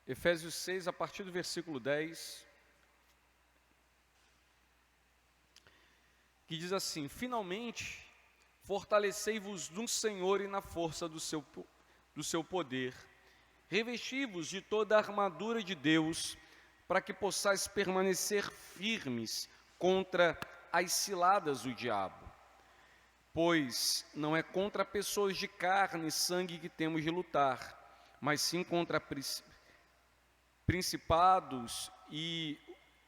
Efésios 6, a partir do versículo 10, que diz assim: finalmente, fortalecei-vos no Senhor e na força do seu poder, revesti-vos de toda a armadura de Deus, para que possais permanecer firmes contra as ciladas do diabo. Pois não é contra pessoas de carne e sangue que temos de lutar, mas sim contra principados e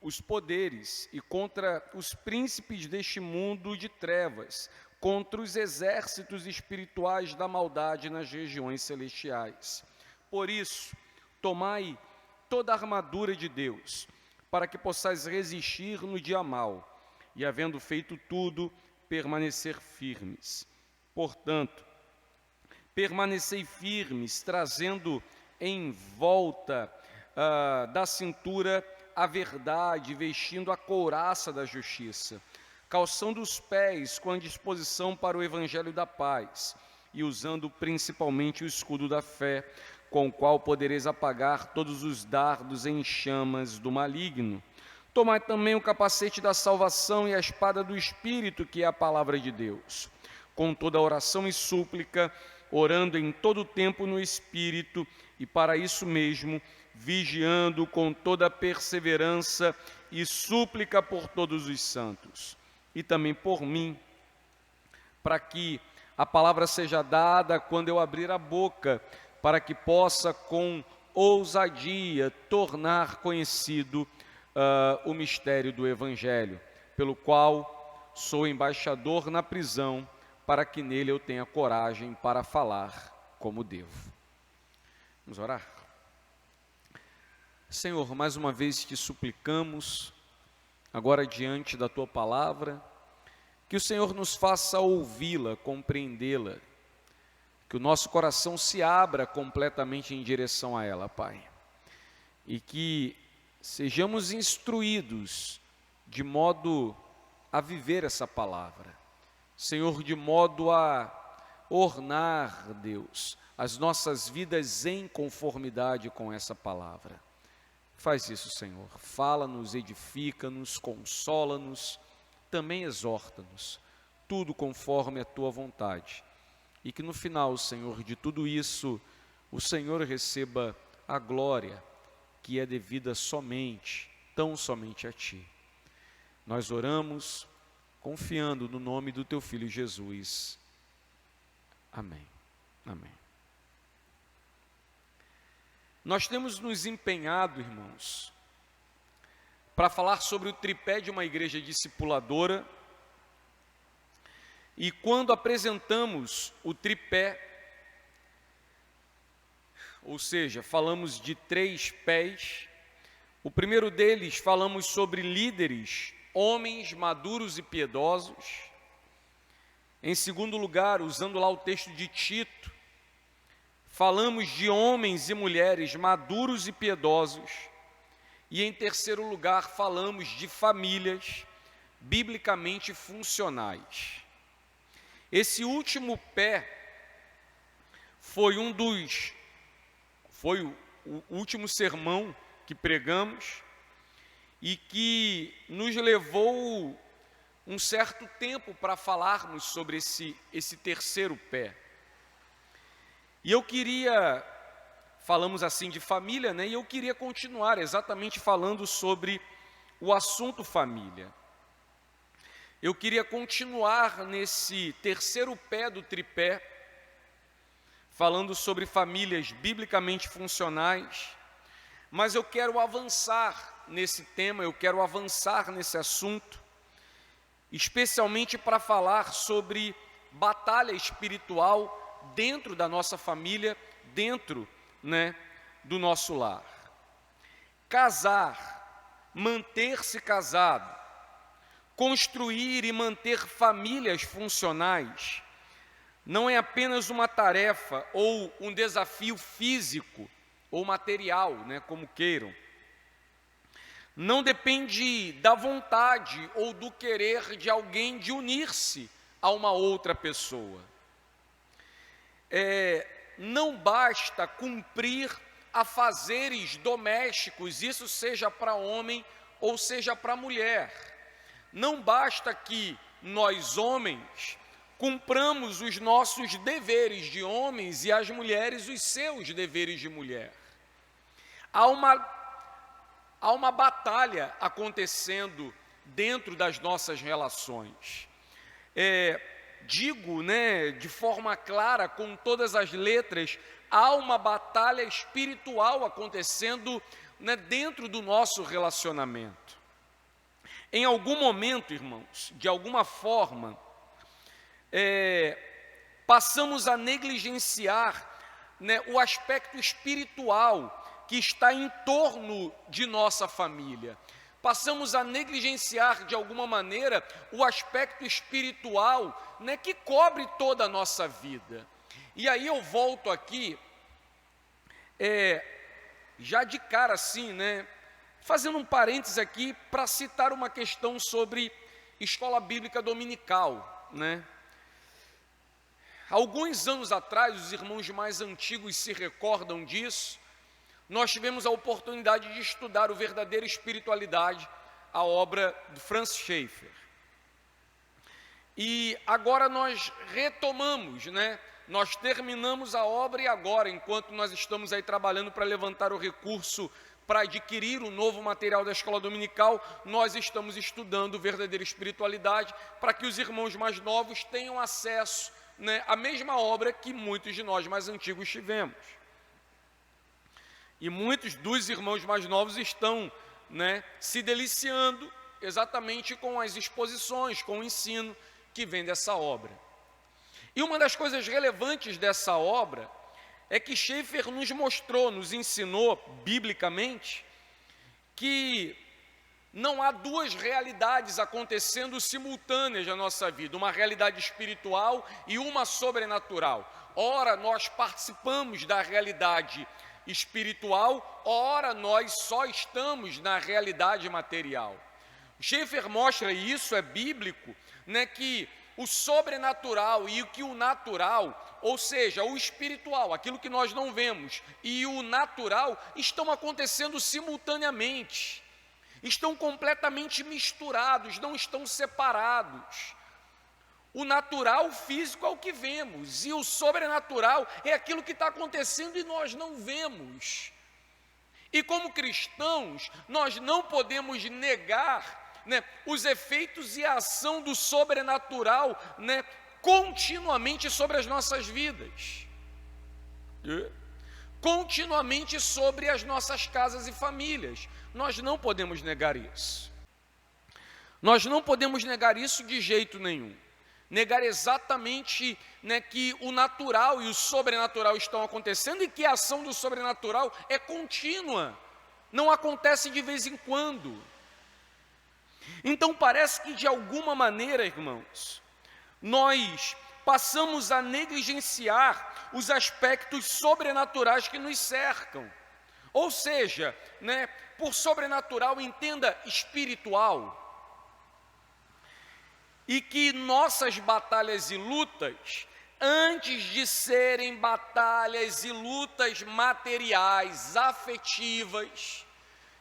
os poderes, e contra os príncipes deste mundo de trevas, contra os exércitos espirituais da maldade nas regiões celestiais. Por isso, tomai toda a armadura de Deus, para que possais resistir no dia mau, e havendo feito tudo, permanecer firmes. Portanto, permanecei firmes, trazendo em volta da cintura a verdade, vestindo a couraça da justiça, calçando os pés com a disposição para o evangelho da paz, e usando principalmente o escudo da fé, com o qual podereis apagar todos os dardos em chamas do maligno. Tomai também o capacete da salvação e a espada do Espírito, que é a palavra de Deus, com toda oração e súplica, orando em todo o tempo no Espírito, e para isso mesmo, vigiando com toda perseverança e súplica por todos os santos, e também por mim, para que a palavra seja dada quando eu abrir a boca, para que possa com ousadia tornar conhecido o mistério do Evangelho, pelo qual sou embaixador na prisão, para que nele eu tenha coragem para falar como devo. Vamos orar? Senhor, mais uma vez te suplicamos, agora diante da Tua palavra, que o Senhor nos faça ouvi-la, compreendê-la, que o nosso coração se abra completamente em direção a ela, Pai, e que sejamos instruídos de modo a viver essa palavra, Senhor, de modo a ornar, Deus, as nossas vidas em conformidade com essa palavra. Faz isso, Senhor, fala-nos, edifica-nos, consola-nos, também exorta-nos, tudo conforme a Tua vontade, e que no final, Senhor, de tudo isso, o Senhor receba a glória que é devida somente, tão somente a Ti. Nós oramos confiando no nome do Teu Filho Jesus. Amém. Amém. Nós temos nos empenhado, irmãos, para falar sobre o tripé de uma igreja discipuladora, e quando apresentamos o tripé, ou seja, falamos de 3 pés. O primeiro deles, falamos sobre líderes, homens maduros e piedosos. Em segundo lugar, usando lá o texto de Tito, falamos de homens e mulheres maduros e piedosos. E em terceiro lugar, falamos de famílias biblicamente funcionais. Esse último pé foi o último sermão que pregamos e que nos levou um certo tempo para falarmos sobre esse terceiro pé. E falamos assim de família, né? E eu queria continuar exatamente falando sobre o assunto família. Eu queria continuar nesse terceiro pé do tripé, falando sobre famílias biblicamente funcionais, mas eu quero avançar nesse tema, eu quero avançar nesse assunto, especialmente para falar sobre batalha espiritual dentro da nossa família, dentro, do nosso lar. Casar, manter-se casado, construir e manter famílias funcionais, não é apenas uma tarefa ou um desafio físico ou material, como queiram. Não depende da vontade ou do querer de alguém de unir-se a uma outra pessoa. Não basta cumprir afazeres domésticos, isso seja para homem ou seja para mulher. Não basta que nós, homens, cumpramos os nossos deveres de homens e as mulheres os seus deveres de mulher. Há uma batalha acontecendo dentro das nossas relações. Digo, de forma clara, com todas as letras, há uma batalha espiritual acontecendo, dentro do nosso relacionamento. Em algum momento, irmãos, de alguma forma, passamos a negligenciar, o aspecto espiritual que está em torno de nossa família. Passamos a negligenciar, de alguma maneira, o aspecto espiritual, que cobre toda a nossa vida. E aí eu volto aqui, já de cara assim, fazendo um parênteses aqui, para citar uma questão sobre escola bíblica dominical, Alguns anos atrás, os irmãos mais antigos se recordam disso, nós tivemos a oportunidade de estudar o Verdadeira Espiritualidade, a obra de Francis Schaeffer. E agora nós retomamos, nós terminamos a obra e agora, enquanto nós estamos aí trabalhando para levantar o recurso para adquirir o novo material da escola dominical, nós estamos estudando Verdadeira Espiritualidade para que os irmãos mais novos tenham acesso, à mesma obra que muitos de nós mais antigos tivemos. E muitos dos irmãos mais novos estão, se deliciando exatamente com as exposições, com o ensino que vem dessa obra. E uma das coisas relevantes dessa obra é que Schaeffer nos mostrou, nos ensinou biblicamente, que não há duas realidades acontecendo simultâneas na nossa vida, uma realidade espiritual e uma sobrenatural. Ora, nós participamos da realidade espiritual, ora nós só estamos na realidade material. Schaeffer mostra, e isso é bíblico, que o sobrenatural e que o natural, ou seja, o espiritual, aquilo que nós não vemos, e o natural estão acontecendo simultaneamente, estão completamente misturados, não estão separados. O natural, o físico é o que vemos, e o sobrenatural é aquilo que está acontecendo e nós não vemos. E como cristãos, nós não podemos negar, os efeitos e a ação do sobrenatural, continuamente sobre as nossas vidas. Continuamente sobre as nossas casas e famílias. Nós não podemos negar isso. Nós não podemos negar isso de jeito nenhum. Negar exatamente, que o natural e o sobrenatural estão acontecendo e que a ação do sobrenatural é contínua, não acontece de vez em quando. Então parece que de alguma maneira, irmãos, nós passamos a negligenciar os aspectos sobrenaturais que nos cercam. Ou seja, por sobrenatural entenda espiritual. E que nossas batalhas e lutas, antes de serem batalhas e lutas materiais, afetivas,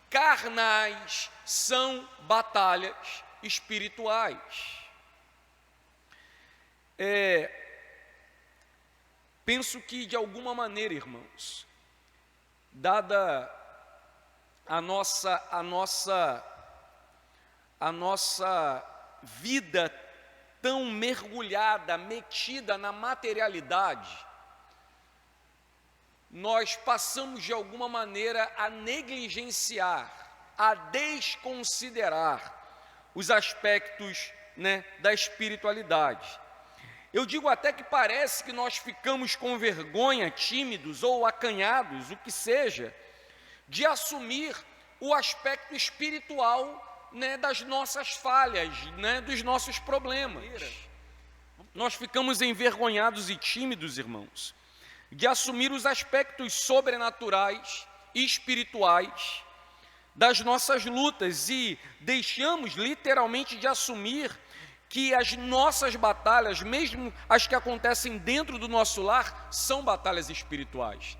carnais, são batalhas espirituais. Penso que de alguma maneira, irmãos, dada a nossa vida tão mergulhada, metida na materialidade, nós passamos de alguma maneira a negligenciar, a desconsiderar os aspectos, da espiritualidade. Eu digo até que parece que nós ficamos com vergonha, tímidos ou acanhados, o que seja, de assumir o aspecto espiritual, das nossas falhas, dos nossos problemas. Nós ficamos envergonhados e tímidos, irmãos, de assumir os aspectos sobrenaturais e espirituais das nossas lutas e deixamos literalmente de assumir que as nossas batalhas, mesmo as que acontecem dentro do nosso lar, são batalhas espirituais.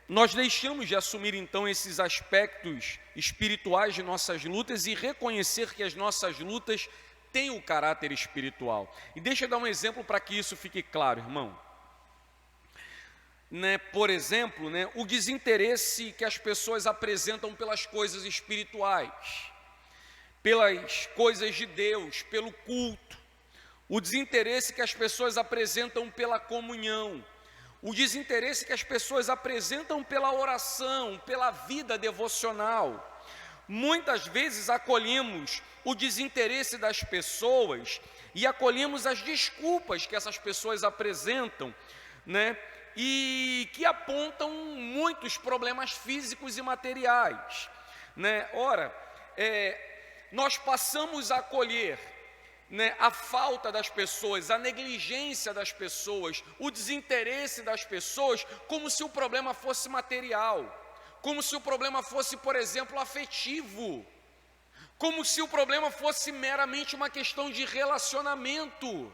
nós deixamos de assumir então esses aspectos espirituais de nossas lutas e reconhecer que as nossas lutas têm o caráter espiritual. E deixa eu dar um exemplo para que isso fique claro, irmão. Por exemplo, o desinteresse que as pessoas apresentam pelas coisas espirituais, pelas coisas de Deus, pelo culto, o desinteresse que as pessoas apresentam pela comunhão, o desinteresse que as pessoas apresentam pela oração, pela vida devocional. Muitas vezes acolhemos o desinteresse das pessoas e acolhemos as desculpas que essas pessoas apresentam, e que apontam muitos problemas físicos e materiais. Ora, nós passamos a acolher a falta das pessoas, a negligência das pessoas, o desinteresse das pessoas, como se o problema fosse material, como se o problema fosse, por exemplo, afetivo, como se o problema fosse meramente uma questão de relacionamento,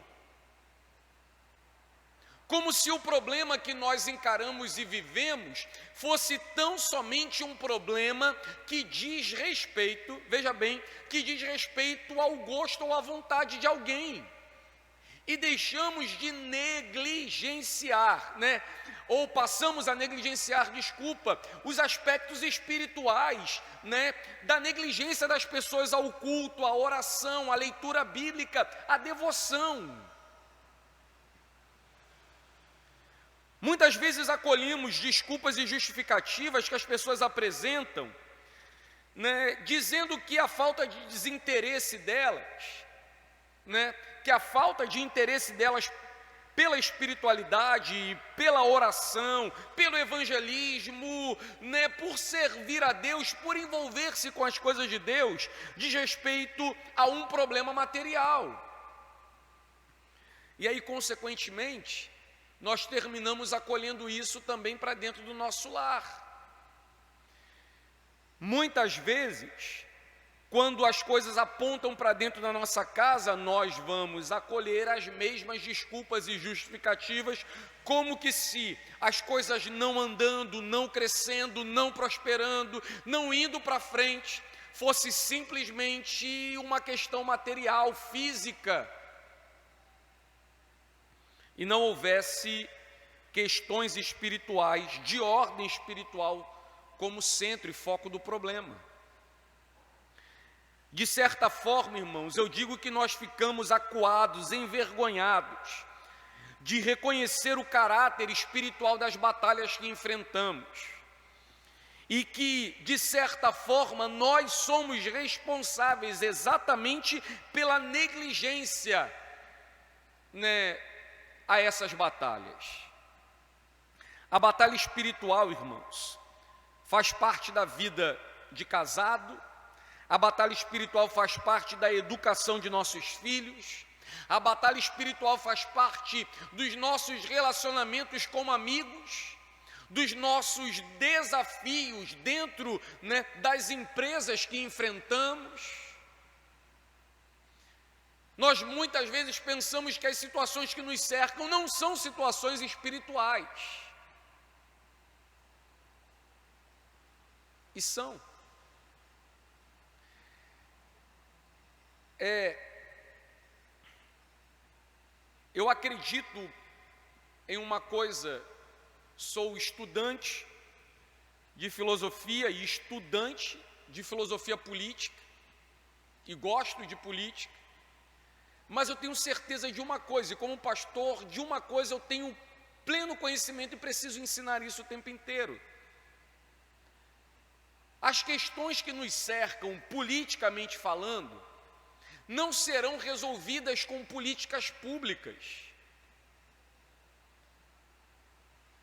como se o problema que nós encaramos e vivemos fosse tão somente um problema que diz respeito, veja bem, que diz respeito ao gosto ou à vontade de alguém. E deixamos de negligenciar, ou passamos a negligenciar, os aspectos espirituais, da negligência das pessoas ao culto, à oração, à leitura bíblica, à devoção. Muitas vezes acolhemos desculpas e justificativas que as pessoas apresentam, dizendo que a falta de desinteresse delas, que a falta de interesse delas pela espiritualidade, pela oração, pelo evangelismo, por servir a Deus, por envolver-se com as coisas de Deus, diz respeito a um problema material. E aí, consequentemente, nós terminamos acolhendo isso também para dentro do nosso lar. Muitas vezes, quando as coisas apontam para dentro da nossa casa, nós vamos acolher as mesmas desculpas e justificativas, como que se as coisas não andando, não crescendo, não prosperando, não indo para frente, fosse simplesmente uma questão material, física, e não houvesse questões espirituais, de ordem espiritual, como centro e foco do problema. De certa forma, irmãos, eu digo que nós ficamos acuados, envergonhados, de reconhecer o caráter espiritual das batalhas que enfrentamos, e que, de certa forma, nós somos responsáveis exatamente pela negligência, a essas batalhas. A batalha espiritual, irmãos, faz parte da vida de casado, a batalha espiritual faz parte da educação de nossos filhos, a batalha espiritual faz parte dos nossos relacionamentos como amigos, dos nossos desafios dentro, das empresas que enfrentamos. Nós muitas vezes pensamos que as situações que nos cercam não são situações espirituais. E são. Eu acredito em uma coisa, sou estudante de filosofia e estudante de filosofia política, e gosto de política, mas eu tenho certeza de uma coisa, e como pastor, de uma coisa eu tenho pleno conhecimento e preciso ensinar isso o tempo inteiro. As questões que nos cercam, politicamente falando, não serão resolvidas com políticas públicas.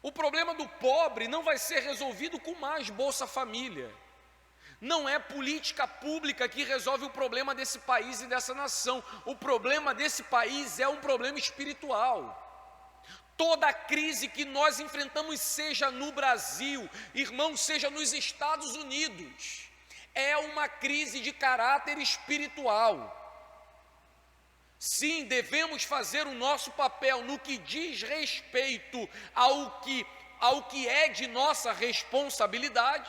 O problema do pobre não vai ser resolvido com mais Bolsa Família. Não é política pública que resolve o problema desse país e dessa nação. O problema desse país é um problema espiritual. Toda a crise que nós enfrentamos, seja no Brasil, irmãos, seja nos Estados Unidos, é uma crise de caráter espiritual. Sim, devemos fazer o nosso papel no que diz respeito ao que ao que é de nossa responsabilidade,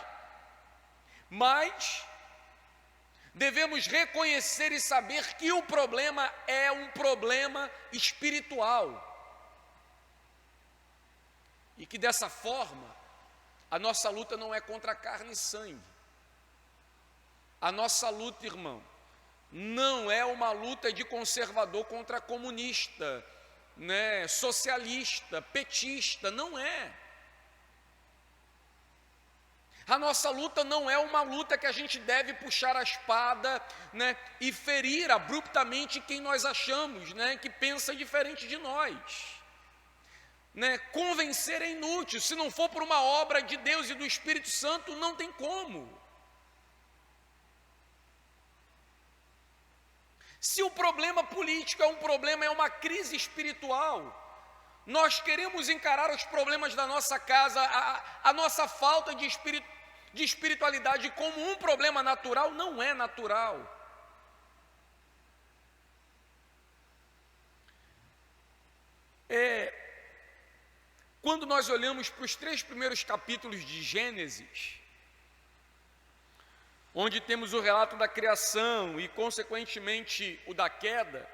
mas devemos reconhecer e saber que o problema é um problema espiritual. E que dessa forma, a nossa luta não é contra carne e sangue. A nossa luta, irmão, não é uma luta de conservador contra comunista, né, socialista, petista, não é. A nossa luta não é uma luta que a gente deve puxar a espada, né, e ferir abruptamente quem nós achamos, né, que pensa diferente de nós. Né, convencer é inútil, se não for por uma obra de Deus e do Espírito Santo, não tem como. Se o problema político é um problema, é uma crise espiritual, nós queremos encarar os problemas da nossa casa, a nossa falta de espiritualidade como um problema natural, não é natural. Quando nós olhamos para os 3 primeiros capítulos de Gênesis, onde temos o relato da criação e, consequentemente, o da queda,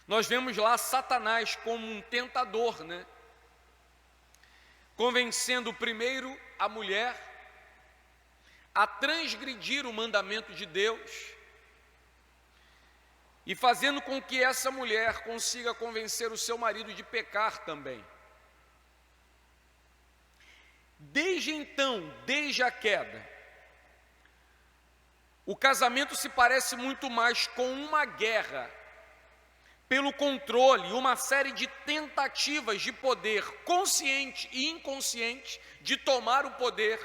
nós vemos lá Satanás como um tentador, né? Convencendo primeiro a mulher a transgredir o mandamento de Deus e fazendo com que essa mulher consiga convencer o seu marido de pecar também. Desde então, desde a queda, o casamento se parece muito mais com uma guerra pelo controle, uma série de tentativas de poder consciente e inconsciente de tomar o poder,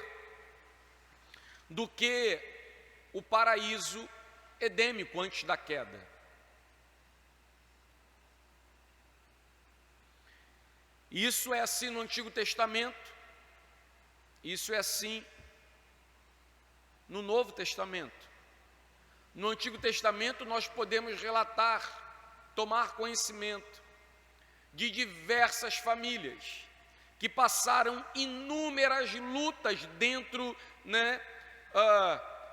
do que o paraíso edêmico antes da queda. Isso é assim no Antigo Testamento, isso é assim no Novo Testamento. No Antigo Testamento nós podemos relatar, tomar conhecimento de diversas famílias que passaram inúmeras lutas dentro, né,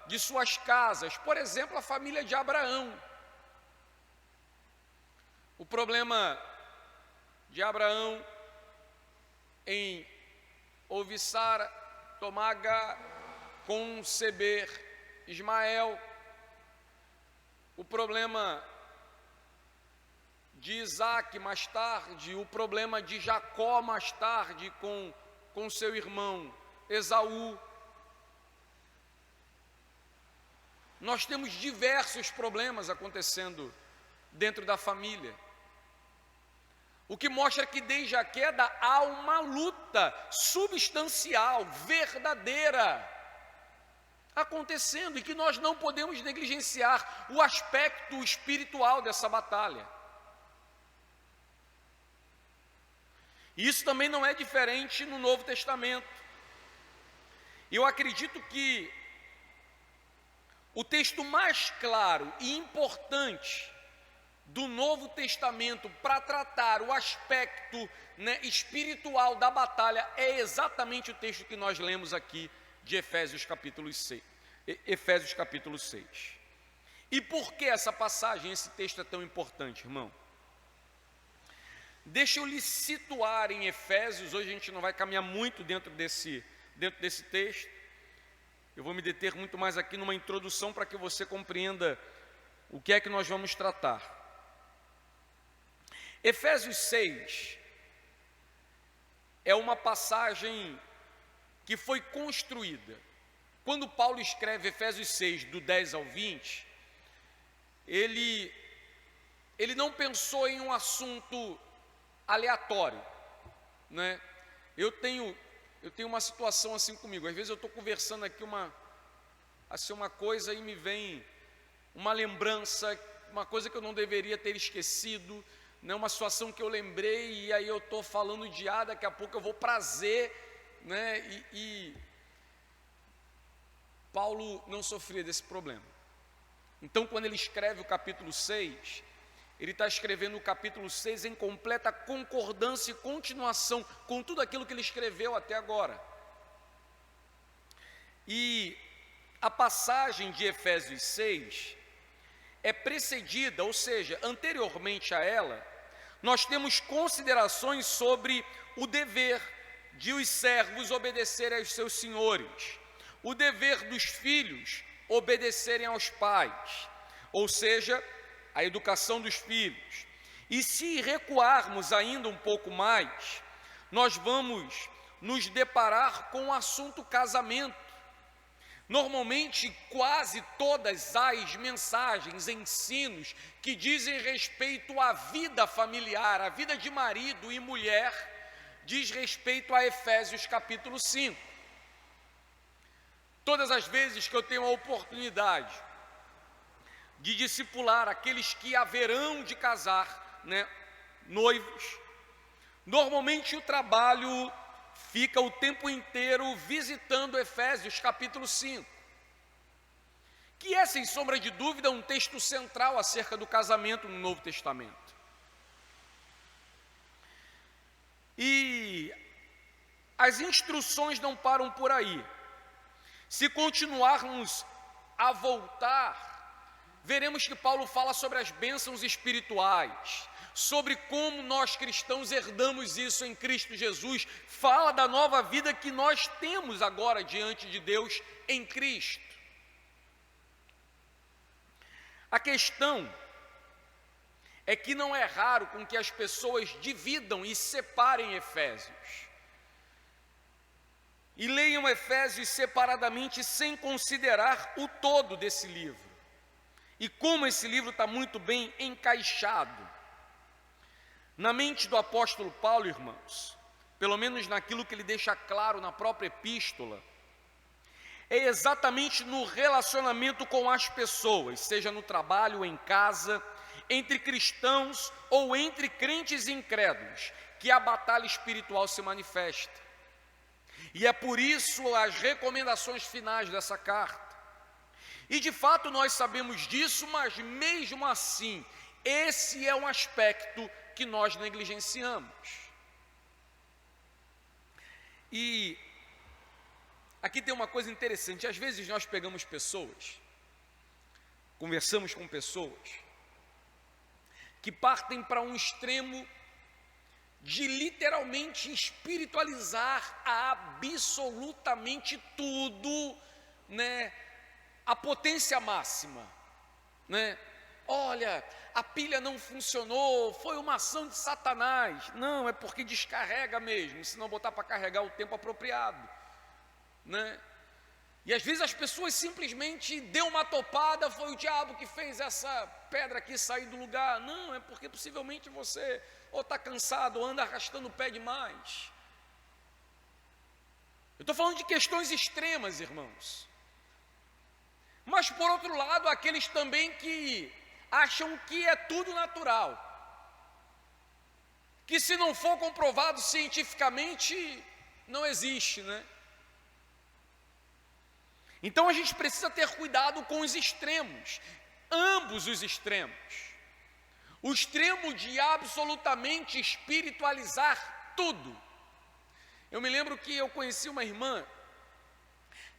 de suas casas. Por exemplo, a família de Abraão. O problema de Abraão em ouvir Sara, tomar Agar, conceber Ismael. O problema de Isaac mais tarde, o problema de Jacó mais tarde com seu irmão Esaú. Nós temos diversos problemas acontecendo dentro da família. O que mostra que desde a queda há uma luta substancial, verdadeira, acontecendo, e que nós não podemos negligenciar o aspecto espiritual dessa batalha. Isso também não é diferente no Novo Testamento. Eu acredito que o texto mais claro e importante do Novo Testamento para tratar o aspecto, né, espiritual da batalha é exatamente o texto que nós lemos aqui de Efésios capítulo 6. Efésios capítulo 6. E por que essa passagem, esse texto é tão importante, irmão? Deixa eu lhe situar em Efésios. Hoje a gente não vai caminhar muito dentro desse texto. Eu vou me deter muito mais aqui numa introdução para que você compreenda o que é que nós vamos tratar. Efésios 6 é uma passagem que foi construída. Quando Paulo escreve Efésios 6, do 10 ao 20, ele não pensou em um assunto aleatório, né? Eu tenho uma situação assim comigo. Às vezes eu estou conversando aqui uma coisa e me vem uma lembrança, uma coisa que eu não deveria ter esquecido, né? Uma situação que eu lembrei, e aí eu estou falando de daqui a pouco eu vou prazer, né? E Paulo não sofria desse problema. Então, quando ele escreve o capítulo 6, Ele está escrevendo o capítulo 6 em completa concordância e continuação com tudo aquilo que ele escreveu até agora. E a passagem de Efésios 6 é precedida, ou seja, anteriormente a ela, nós temos considerações sobre o dever de os servos obedecerem aos seus senhores, o dever dos filhos obedecerem aos pais, ou seja, a educação dos filhos. E se recuarmos ainda um pouco mais, nós vamos nos deparar com o assunto casamento. Normalmente, quase todas as mensagens, ensinos que dizem respeito à vida familiar, à vida de marido e mulher, diz respeito a Efésios capítulo 5. Todas as vezes que eu tenho a oportunidade de discipular aqueles que haverão de casar, noivos, normalmente o trabalho fica o tempo inteiro visitando Efésios capítulo 5, que é, sem sombra de dúvida, um texto central acerca do casamento no Novo Testamento. E as instruções não param por aí. Se continuarmos a voltar, veremos que Paulo fala sobre as bênçãos espirituais, sobre como nós cristãos herdamos isso em Cristo Jesus, fala da nova vida que nós temos agora diante de Deus em Cristo. A questão é que não é raro com que as pessoas dividam e separem Efésios, e leiam Efésios separadamente sem considerar o todo desse livro. E como esse livro está muito bem encaixado na mente do apóstolo Paulo, irmãos, pelo menos naquilo que ele deixa claro na própria epístola, é exatamente no relacionamento com as pessoas, seja no trabalho, em casa, entre cristãos ou entre crentes e incrédulos, que a batalha espiritual se manifesta. E é por isso as recomendações finais dessa carta. E de fato nós sabemos disso, mas mesmo assim, esse é um aspecto que nós negligenciamos. E aqui tem uma coisa interessante, às vezes nós pegamos pessoas, conversamos com pessoas, que partem para um extremo de literalmente espiritualizar absolutamente tudo, a potência máxima, Olha, a pilha não funcionou, foi uma ação de Satanás. Não, é porque descarrega mesmo, se não botar para carregar o tempo apropriado, E às vezes as pessoas simplesmente deu uma topada, foi o diabo que fez essa pedra aqui sair do lugar. Não, é porque possivelmente você ou está cansado ou anda arrastando o pé demais. Eu estou falando de questões extremas, irmãos. Mas por outro lado, aqueles também que acham que é tudo natural, que se não for comprovado cientificamente, não existe, Então a gente precisa ter cuidado com os extremos, ambos os extremos. O extremo de absolutamente espiritualizar tudo. Eu me lembro que eu conheci uma irmã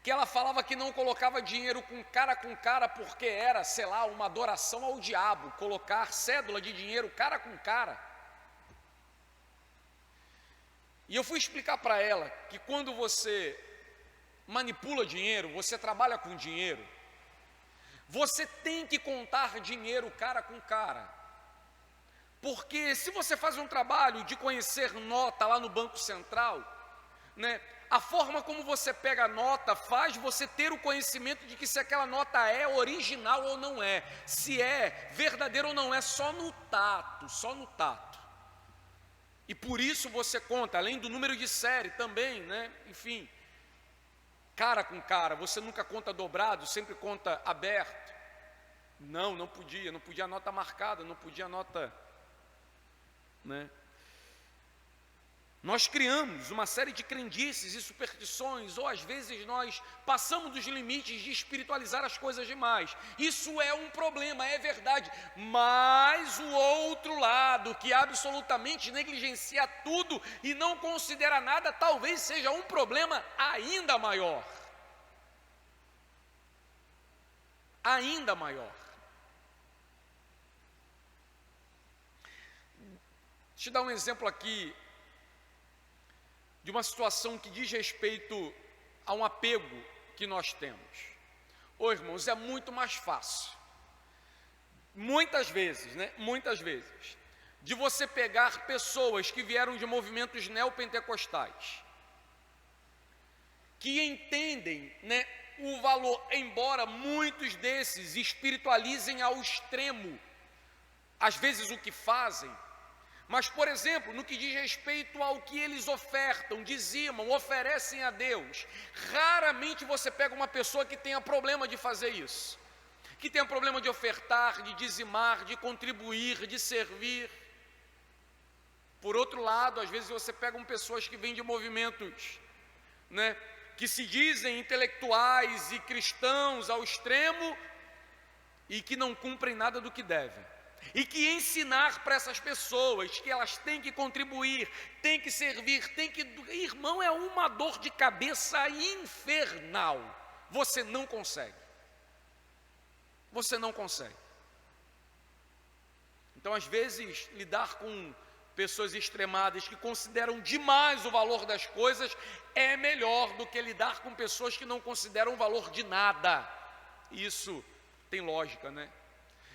que ela falava que não colocava dinheiro com cara porque era, sei lá, uma adoração ao diabo, colocar cédula de dinheiro cara com cara. E eu fui explicar para ela que quando você manipula dinheiro, você trabalha com dinheiro, você tem que contar dinheiro cara com cara. Porque se você faz um trabalho de conhecer nota lá no Banco Central, a forma como você pega a nota faz você ter o conhecimento de que se aquela nota é original ou não é, se é verdadeira ou não é, só no tato. E por isso você conta, além do número de série também, enfim, cara com cara, você nunca conta dobrado, sempre conta aberto. Não podia a nota marcada, não podia a nota, Nós criamos uma série de crendices e superstições, ou às vezes nós passamos dos limites de espiritualizar as coisas demais. Isso é um problema, é verdade, mas o lado que absolutamente negligencia tudo e não considera nada, talvez seja um problema ainda maior. Ainda maior. Deixa eu dar um exemplo aqui de uma situação que diz respeito a um apego que nós temos. Ô irmãos, é muito mais fácil, muitas vezes, de você pegar pessoas que vieram de movimentos neopentecostais, que entendem, o valor, embora muitos desses espiritualizem ao extremo, às vezes o que fazem, mas, por exemplo, no que diz respeito ao que eles ofertam, dizimam, oferecem a Deus, raramente você pega uma pessoa que tenha problema de fazer isso, que tenha problema de ofertar, de dizimar, de contribuir, de servir. Por outro lado, às vezes você pega pessoas que vêm de movimentos, que se dizem intelectuais e cristãos ao extremo e que não cumprem nada do que devem. E que ensinar para essas pessoas que elas têm que contribuir, têm que servir, irmão, é uma dor de cabeça infernal. Você não consegue. Você não consegue. Então, às vezes, lidar com pessoas extremadas que consideram demais o valor das coisas é melhor do que lidar com pessoas que não consideram o valor de nada. Isso tem lógica,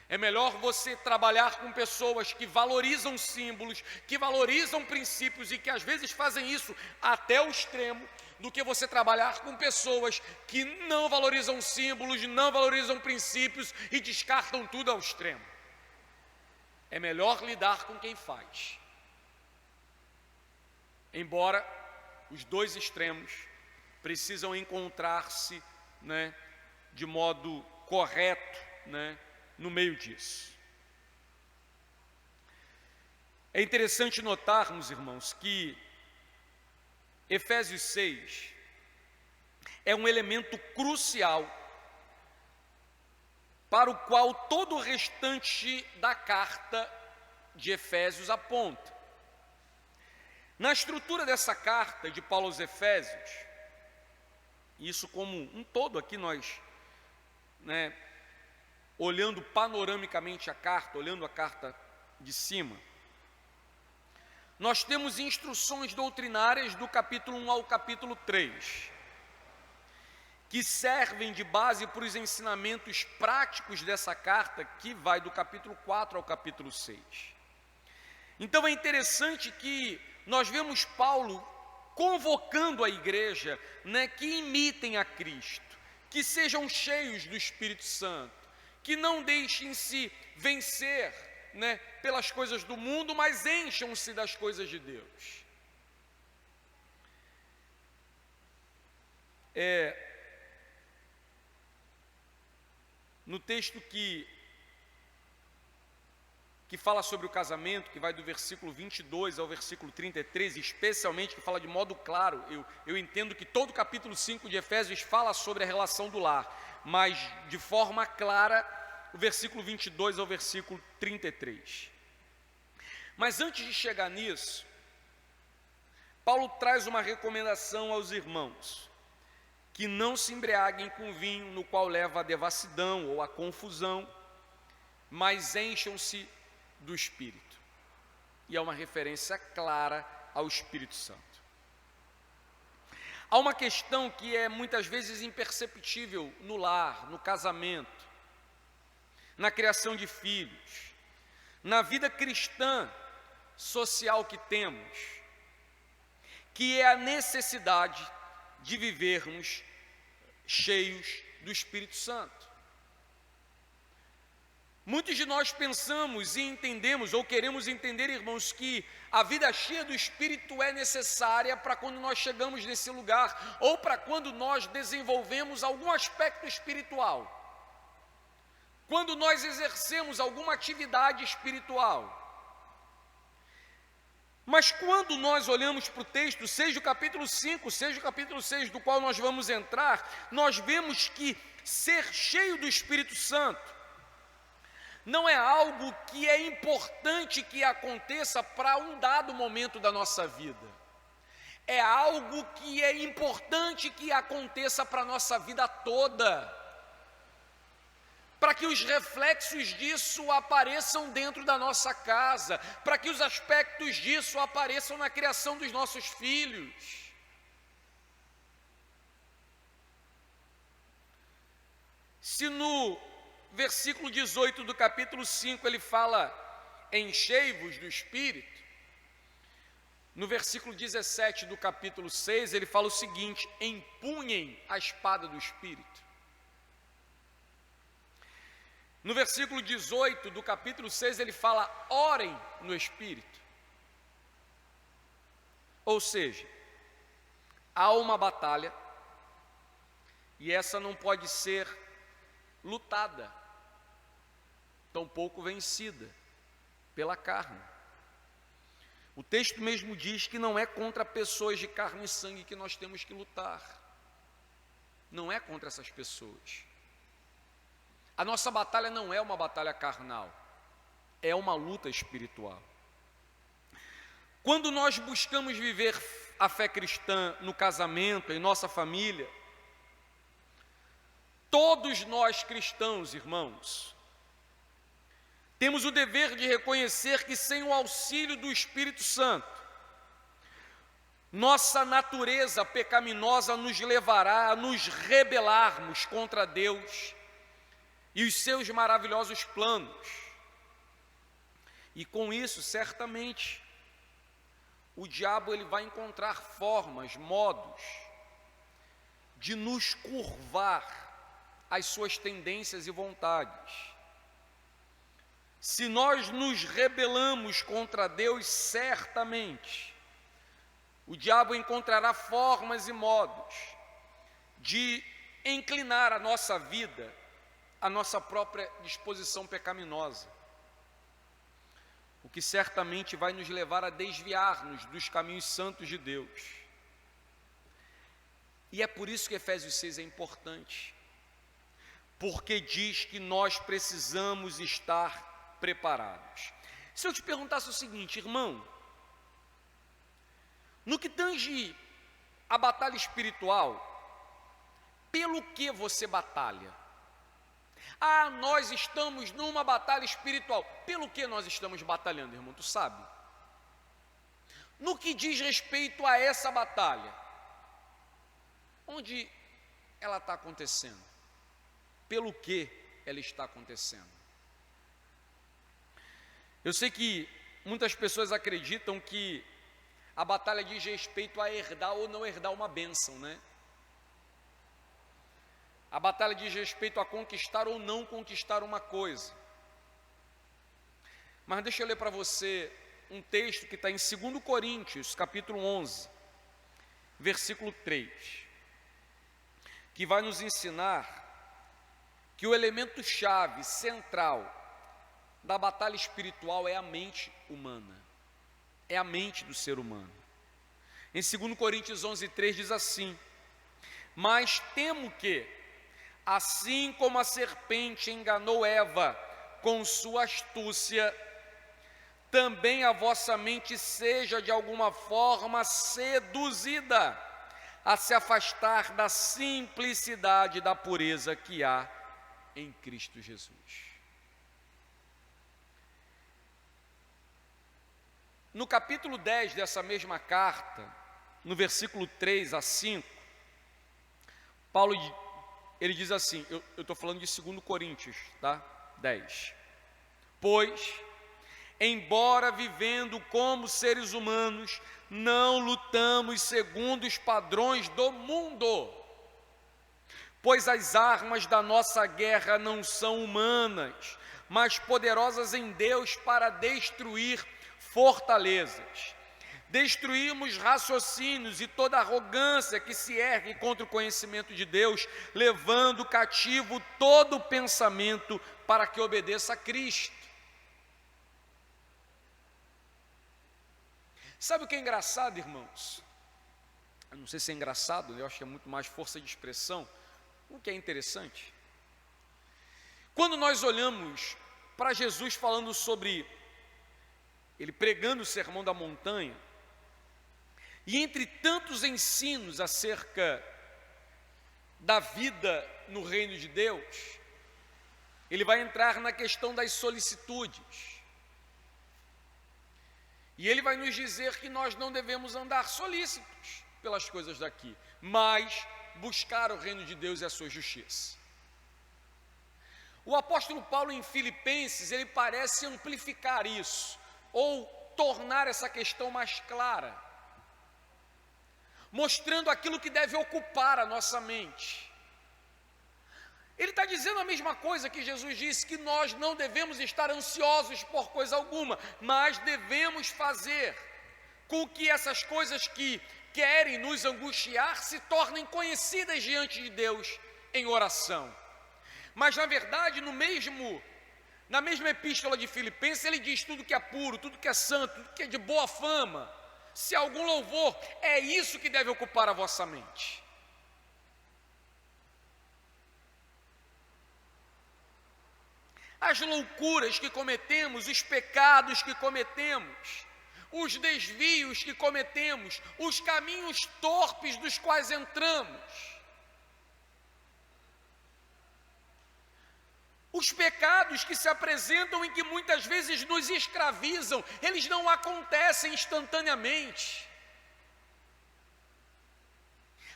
É melhor você trabalhar com pessoas que valorizam símbolos, que valorizam princípios e que às vezes fazem isso até o extremo, do que você trabalhar com pessoas que não valorizam símbolos, não valorizam princípios e descartam tudo ao extremo. É melhor lidar com quem faz. Embora os dois extremos precisam encontrar-se, de modo correto, no meio disso. É interessante notarmos, irmãos, que Efésios 6 é um elemento crucial para o qual todo o restante da carta de Efésios aponta. Na estrutura dessa carta de Paulo aos Efésios, isso como um todo aqui nós, olhando panoramicamente a carta, olhando a carta de cima, nós temos instruções doutrinárias do capítulo 1 ao capítulo 3, que servem de base para os ensinamentos práticos dessa carta, que vai do capítulo 4 ao capítulo 6. Então é interessante que nós vemos Paulo convocando a igreja, que imitem a Cristo, que sejam cheios do Espírito Santo, que não deixem-se vencer, pelas coisas do mundo, mas encham-se das coisas de Deus. No texto que fala sobre o casamento, que vai do versículo 22 ao versículo 33, especialmente, que fala de modo claro, eu entendo que todo o capítulo 5 de Efésios fala sobre a relação do lar, mas de forma clara, o versículo 22 ao versículo 33. Mas antes de chegar nisso, Paulo traz uma recomendação aos irmãos, que não se embriaguem com vinho, no qual leva a devassidão ou a confusão, mas encham-se do Espírito. E é uma referência clara ao Espírito Santo. Há uma questão que é muitas vezes imperceptível no lar, no casamento, na criação de filhos, na vida cristã social que temos, que é a necessidade de vivermos cheios do Espírito Santo. Muitos de nós pensamos e entendemos, ou queremos entender, irmãos, que a vida cheia do Espírito é necessária para quando nós chegamos nesse lugar, ou para quando nós desenvolvemos algum aspecto espiritual, quando nós exercemos alguma atividade espiritual. Mas quando nós olhamos para o texto, seja o capítulo 5, seja o capítulo 6, do qual nós vamos entrar, nós vemos que ser cheio do Espírito Santo não é algo que é importante que aconteça para um dado momento da nossa vida. É algo que é importante que aconteça para a nossa vida toda, para que os reflexos disso apareçam dentro da nossa casa, para que os aspectos disso apareçam na criação dos nossos filhos. Se no versículo 18 do capítulo 5 ele fala, enchei-vos do Espírito, no versículo 17 do capítulo 6 ele fala o seguinte, empunhem a espada do Espírito. No versículo 18 do capítulo 6 ele fala, orem no Espírito. Ou seja, há uma batalha, e essa não pode ser lutada, tampouco vencida pela carne. O texto mesmo diz que não é contra pessoas de carne e sangue que nós temos que lutar. Não é contra essas pessoas. A nossa batalha não é uma batalha carnal, é uma luta espiritual. Quando nós buscamos viver a fé cristã no casamento, em nossa família, todos nós cristãos, irmãos, temos o dever de reconhecer que sem o auxílio do Espírito Santo, nossa natureza pecaminosa nos levará a nos rebelarmos contra Deus e os seus maravilhosos planos. E com isso, certamente, o diabo ele vai encontrar formas, modos de nos curvar às suas tendências e vontades. Se nós nos rebelamos contra Deus, certamente, o diabo encontrará formas e modos de inclinar a nossa vida à nossa própria disposição pecaminosa, o que certamente vai nos levar a desviar-nos dos caminhos santos de Deus. E é por isso que Efésios 6 é importante, porque diz que nós precisamos estar preparados. Se eu te perguntasse o seguinte, irmão, no que tange a batalha espiritual, pelo que você batalha? Ah, nós estamos numa batalha espiritual. Pelo que nós estamos batalhando, irmão? Tu sabe? No que diz respeito a essa batalha, onde ela está acontecendo? Pelo que ela está acontecendo? Eu sei que muitas pessoas acreditam que a batalha diz respeito a herdar ou não herdar uma bênção, né? A batalha diz respeito a conquistar ou não conquistar uma coisa. Mas deixa eu ler para você um texto que está em 2 Coríntios, capítulo 11, versículo 3, que vai nos ensinar que o elemento chave, central, da batalha espiritual é a mente humana, é a mente do ser humano. Em 2 Coríntios 11, 3 diz assim, mas temo que, assim como a serpente enganou Eva com sua astúcia, também a vossa mente seja de alguma forma seduzida a se afastar da simplicidade e da pureza que há em Cristo Jesus. No capítulo 10 dessa mesma carta, no versículo 3 a 5, Paulo ele diz assim, eu estou falando de 2 Coríntios, tá? 10. Pois, embora vivendo como seres humanos, não lutamos segundo os padrões do mundo, pois as armas da nossa guerra não são humanas, mas poderosas em Deus para destruir fortalezas. Destruímos raciocínios e toda arrogância que se ergue contra o conhecimento de Deus, levando cativo todo pensamento para que obedeça a Cristo. Sabe o que é engraçado, irmãos? Eu não sei se é engraçado, eu acho que é muito mais força de expressão. O que é interessante? Quando nós olhamos para Jesus falando sobre, ele pregando o Sermão da Montanha, e entre tantos ensinos acerca da vida no reino de Deus, ele vai entrar na questão das solicitudes. E ele vai nos dizer que nós não devemos andar solícitos pelas coisas daqui, mas buscar o reino de Deus e a sua justiça. O apóstolo Paulo em Filipenses, ele parece amplificar isso, ou tornar essa questão mais clara, mostrando aquilo que deve ocupar a nossa mente. Ele está dizendo a mesma coisa que Jesus disse, que nós não devemos estar ansiosos por coisa alguma, mas devemos fazer com que essas coisas que querem nos angustiar se tornem conhecidas diante de Deus em oração. Mas na verdade, na mesma epístola de Filipenses, ele diz tudo que é puro, tudo que é santo, tudo que é de boa fama, se há algum louvor, é isso que deve ocupar a vossa mente. As loucuras que cometemos, os pecados que cometemos, os desvios que cometemos, os caminhos torpes dos quais entramos, os pecados que se apresentam e que muitas vezes nos escravizam, eles não acontecem instantaneamente.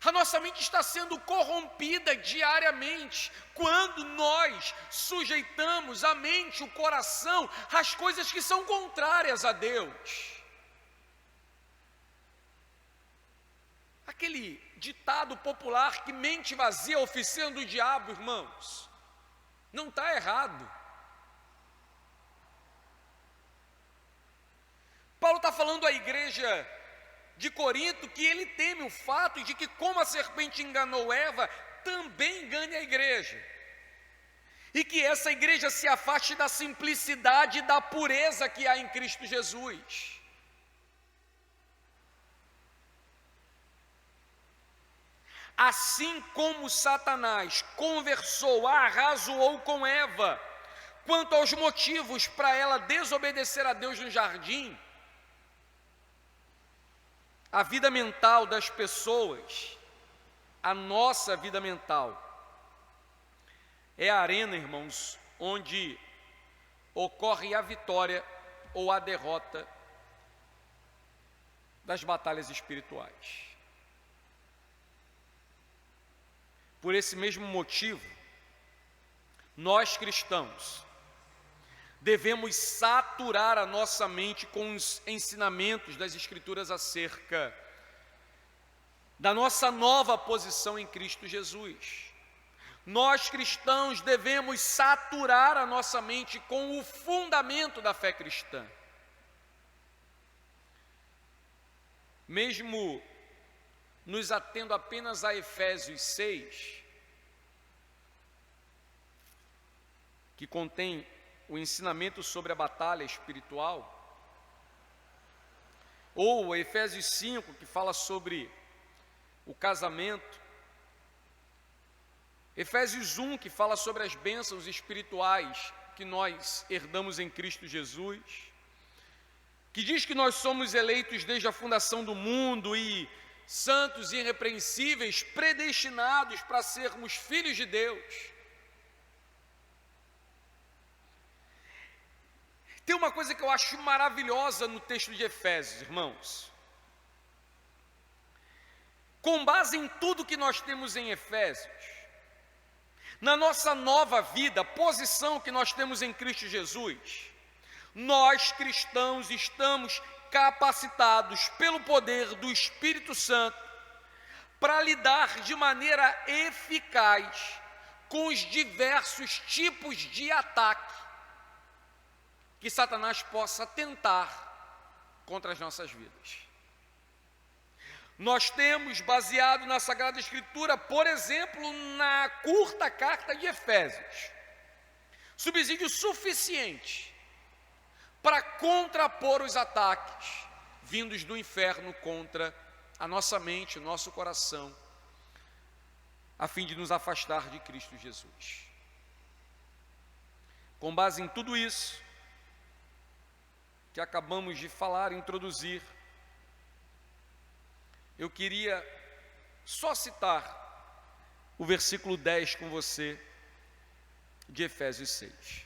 A nossa mente está sendo corrompida diariamente quando nós sujeitamos a mente, o coração, às coisas que são contrárias a Deus. Aquele ditado popular que mente vazia, oficina do diabo, irmãos, não está errado. Paulo está falando à igreja de Corinto que ele teme o fato de que, como a serpente enganou Eva, também engane a igreja, e que essa igreja se afaste da simplicidade e da pureza que há em Cristo Jesus. Assim como Satanás conversou, arrazoou com Eva, quanto aos motivos para ela desobedecer a Deus no jardim, a vida mental das pessoas, a nossa vida mental, é a arena, irmãos, onde ocorre a vitória ou a derrota das batalhas espirituais. Por esse mesmo motivo, nós cristãos devemos saturar a nossa mente com os ensinamentos das Escrituras acerca da nossa nova posição em Cristo Jesus. Nós cristãos devemos saturar a nossa mente com o fundamento da fé cristã. Mesmo nos atendo apenas a Efésios 6, que contém o ensinamento sobre a batalha espiritual, ou Efésios 5, que fala sobre o casamento, Efésios 1, que fala sobre as bênçãos espirituais que nós herdamos em Cristo Jesus, que diz que nós somos eleitos desde a fundação do mundo e santos e irrepreensíveis, predestinados para sermos filhos de Deus. Tem uma coisa que eu acho maravilhosa no texto de Efésios, irmãos. Com base em tudo que nós temos em Efésios, na nossa nova vida, posição que nós temos em Cristo Jesus, nós cristãos estamos capacitados pelo poder do Espírito Santo para lidar de maneira eficaz com os diversos tipos de ataque que Satanás possa tentar contra as nossas vidas. Nós temos, baseado na Sagrada Escritura, por exemplo, na curta carta de Efésios, subsídio suficiente para contrapor os ataques vindos do inferno contra a nossa mente, o nosso coração, a fim de nos afastar de Cristo Jesus. Com base em tudo isso que acabamos de falar, introduzir, eu queria só citar o versículo 10 com você, de Efésios 6.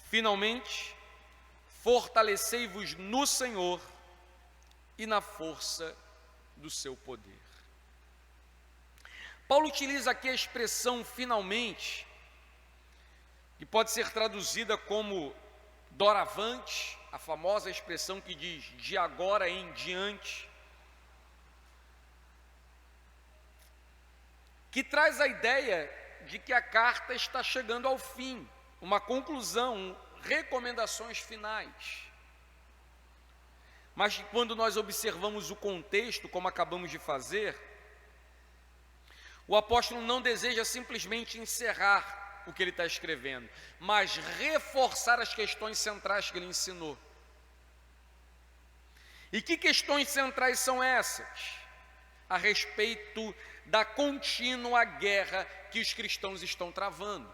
Finalmente, fortalecei-vos no Senhor e na força do seu poder. Paulo utiliza aqui a expressão finalmente, que pode ser traduzida como doravante, a famosa expressão que diz de agora em diante, que traz a ideia de que a carta está chegando ao fim, uma conclusão, recomendações finais. Mas quando nós observamos o contexto, como acabamos de fazer, o apóstolo não deseja simplesmente encerrar o que ele está escrevendo, mas reforçar as questões centrais que ele ensinou. E que questões centrais são essas? A respeito da contínua guerra que os cristãos estão travando.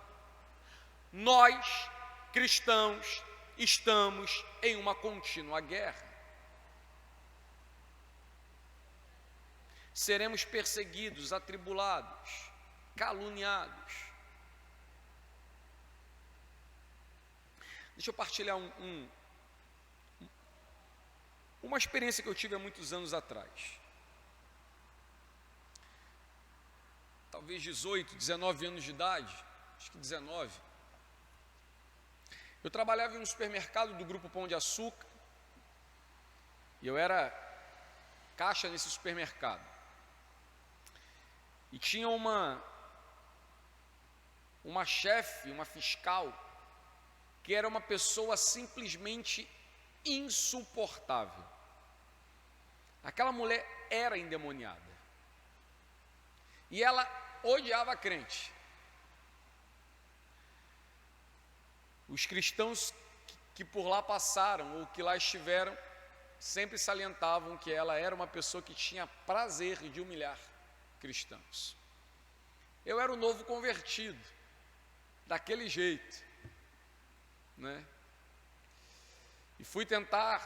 Nós, cristãos, estamos em uma contínua guerra. Seremos perseguidos, atribulados, caluniados. Deixa eu partilhar uma experiência que eu tive há muitos anos atrás. Talvez 18, 19 anos de idade, acho que 19. Eu trabalhava em um supermercado do Grupo Pão de Açúcar, e eu era caixa nesse supermercado. E tinha uma chefe, uma fiscal, que era uma pessoa simplesmente insuportável. Aquela mulher era endemoniada. E ela odiava crente. Os cristãos que por lá passaram ou que lá estiveram sempre salientavam que ela era uma pessoa que tinha prazer de humilhar cristãos. Eu era o novo convertido, daquele jeito, né? E fui tentar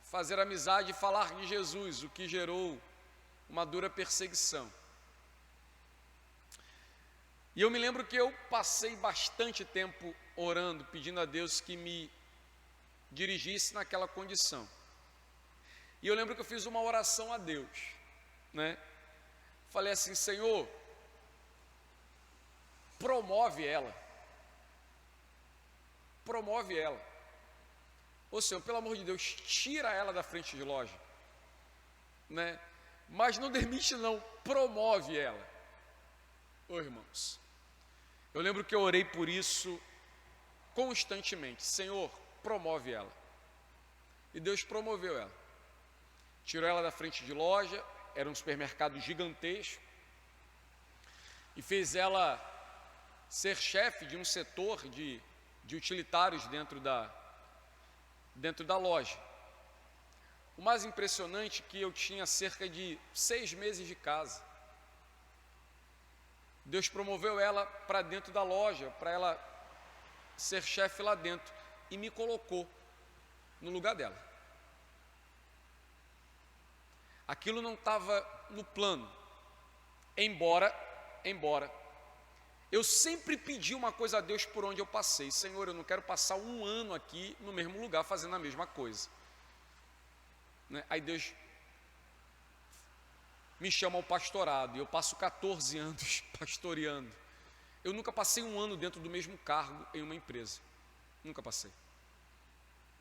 fazer amizade e falar de Jesus, o que gerou uma dura perseguição. E eu me lembro que eu passei bastante tempo orando, pedindo a Deus que me dirigisse naquela condição. E eu lembro que eu fiz uma oração a Deus, né? Falei assim: Senhor, promove ela. Promove ela. Ô Senhor, pelo amor de Deus, tira ela da frente de loja, né? Mas não demite não, promove ela. Ô irmãos, eu lembro que eu orei por isso constantemente. Senhor, promove ela. E Deus promoveu ela. Tirou ela da frente de loja, era um supermercado gigantesco, e fez ela ser chefe de um setor de utilitários dentro da loja. O mais impressionante é que eu tinha cerca de 6 meses de casa. Deus promoveu ela para dentro da loja, para ela ser chefe lá dentro, e me colocou no lugar dela. Aquilo não estava no plano, embora eu sempre pedi uma coisa a Deus por onde eu passei: Senhor, eu não quero passar um ano aqui no mesmo lugar fazendo a mesma coisa, né? Aí Deus me chama ao pastorado, e eu passo 14 anos pastoreando. Eu nunca passei um ano dentro do mesmo cargo em uma empresa, nunca passei,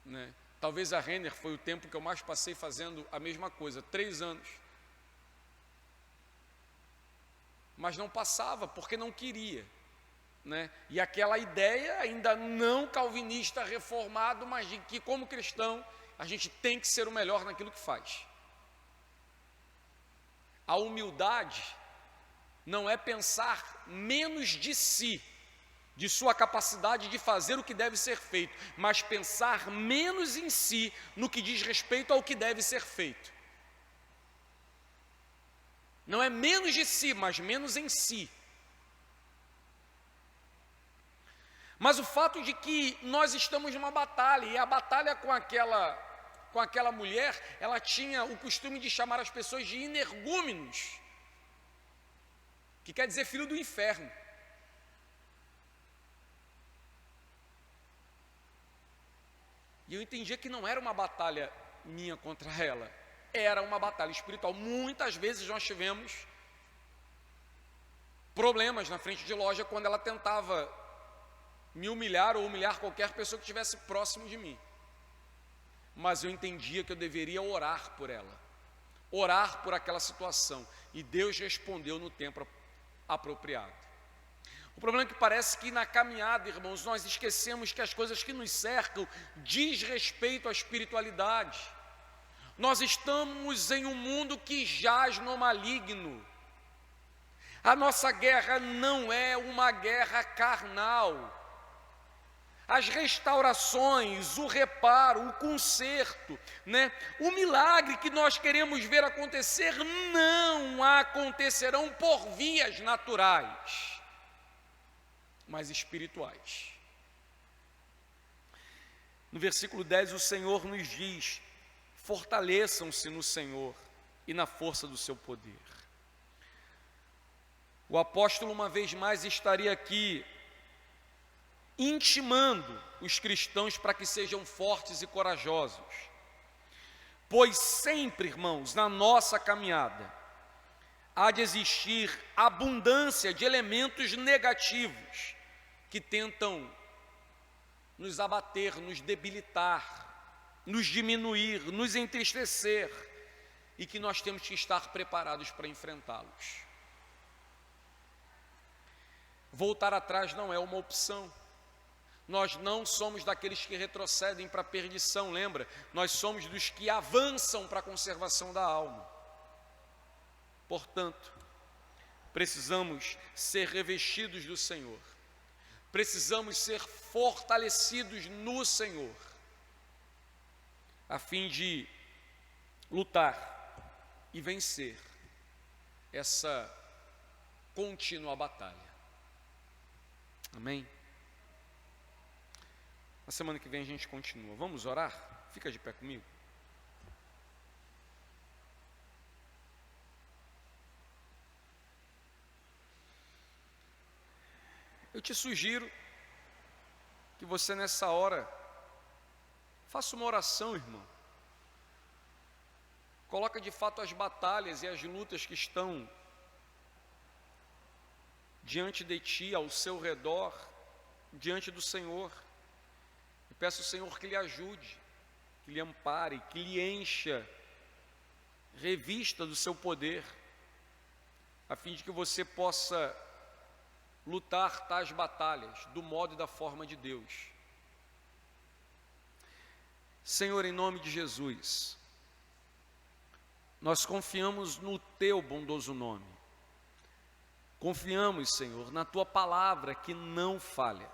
né? Talvez a Renner foi o tempo que eu mais passei fazendo a mesma coisa, 3 anos. Mas não passava porque não queria, né? E aquela ideia ainda não calvinista reformado, mas de que como cristão a gente tem que ser o melhor naquilo que faz. A humildade não é pensar menos de si, de sua capacidade de fazer o que deve ser feito, mas pensar menos em si no que diz respeito ao que deve ser feito. Não é menos de si, mas menos em si. Mas o fato de que nós estamos numa batalha, e a batalha com aquela mulher, ela tinha o costume de chamar as pessoas de energúmenos, que quer dizer filho do inferno. E eu entendia que não era uma batalha minha contra ela, era uma batalha espiritual. Muitas vezes nós tivemos problemas na frente de loja quando ela tentava me humilhar ou humilhar qualquer pessoa que estivesse próximo de mim. Mas eu entendia que eu deveria orar por ela, orar por aquela situação, e Deus respondeu no tempo apropriado. O problema é que parece que na caminhada, irmãos, nós esquecemos que as coisas que nos cercam diz respeito à espiritualidade. Nós estamos em um mundo que jaz no maligno. A nossa guerra não é uma guerra carnal. As restaurações, o reparo, o conserto, o milagre que nós queremos ver acontecer não acontecerão por vias naturais, mas espirituais. No versículo 10, o Senhor nos diz: fortaleçam-se no Senhor e na força do seu poder. O apóstolo, uma vez mais, estaria aqui intimando os cristãos para que sejam fortes e corajosos, pois sempre, irmãos, na nossa caminhada, há de existir abundância de elementos negativos que tentam nos abater, nos debilitar, nos diminuir, nos entristecer, e que nós temos que estar preparados para enfrentá-los. Voltar atrás não é uma opção. Nós não somos daqueles que retrocedem para a perdição, lembra? Nós somos dos que avançam para a conservação da alma. Portanto, precisamos ser revestidos do Senhor, precisamos ser fortalecidos no Senhor, a fim de lutar e vencer essa contínua batalha. Amém? Na semana que vem a gente continua. Vamos orar? Fica de pé comigo. Eu te sugiro que você nessa hora faça uma oração, irmão. Coloca de fato as batalhas e as lutas que estão diante de ti, ao seu redor, diante do Senhor. E peço ao Senhor que lhe ajude, que lhe ampare, que lhe encha, revista do seu poder, a fim de que você possa lutar tais batalhas do modo e da forma de Deus. Senhor, em nome de Jesus, nós confiamos no teu bondoso nome. Confiamos, Senhor, na tua palavra que não falha,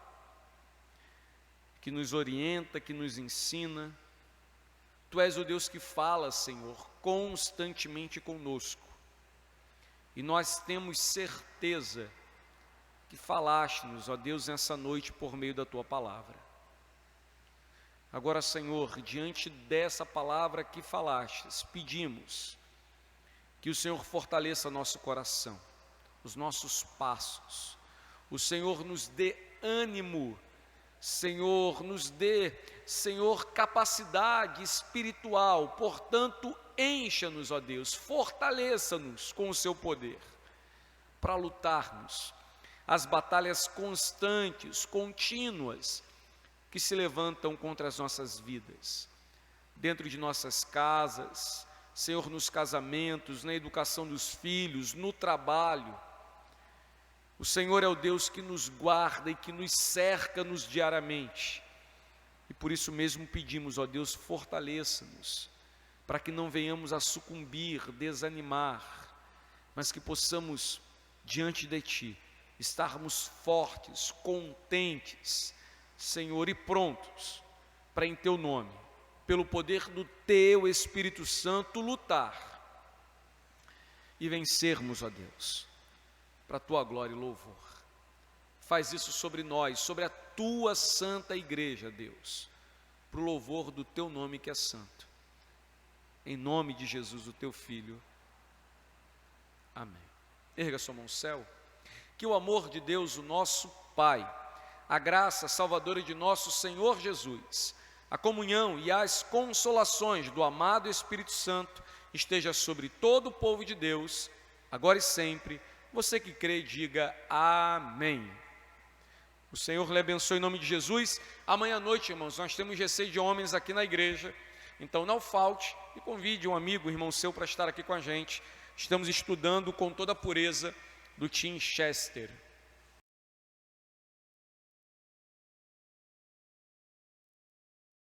que nos orienta, que nos ensina. Tu és o Deus que fala, Senhor, constantemente conosco. E nós temos certeza que falaste-nos, ó Deus, nessa noite por meio da tua palavra. Agora, Senhor, diante dessa palavra que falastes, pedimos que o Senhor fortaleça nosso coração, os nossos passos. O Senhor nos dê ânimo, Senhor, nos dê, Senhor, capacidade espiritual. Portanto, encha-nos, ó Deus, fortaleça-nos com o seu poder, para lutarmos as batalhas constantes, contínuas, que se levantam contra as nossas vidas, dentro de nossas casas, Senhor, nos casamentos, na educação dos filhos, no trabalho. O Senhor é o Deus que nos guarda e que nos cerca-nos diariamente. E por isso mesmo pedimos, ó Deus, fortaleça-nos, para que não venhamos a sucumbir, desanimar, mas que possamos, diante de Ti, estarmos fortes, contentes, Senhor, e prontos para em Teu nome, pelo poder do Teu Espírito Santo, lutar e vencermos, ó Deus, para a Tua glória e louvor. faz isso sobre nós, sobre a tua santa igreja, Deus, para o louvor do teu nome que é santo. Em nome de Jesus, o teu Filho. Amém. Erga sua mão ao céu. Que o amor de Deus, o nosso Pai, a graça salvadora de nosso Senhor Jesus, a comunhão e as consolações do amado Espírito Santo esteja sobre todo o povo de Deus, agora e sempre. Você que crê, diga amém. O Senhor lhe abençoe em nome de Jesus. Amanhã à noite, irmãos, nós temos GC de homens aqui na igreja, então não falte e convide um amigo, um irmão seu, para estar aqui com a gente. Estamos estudando com toda a pureza do Tim Chester.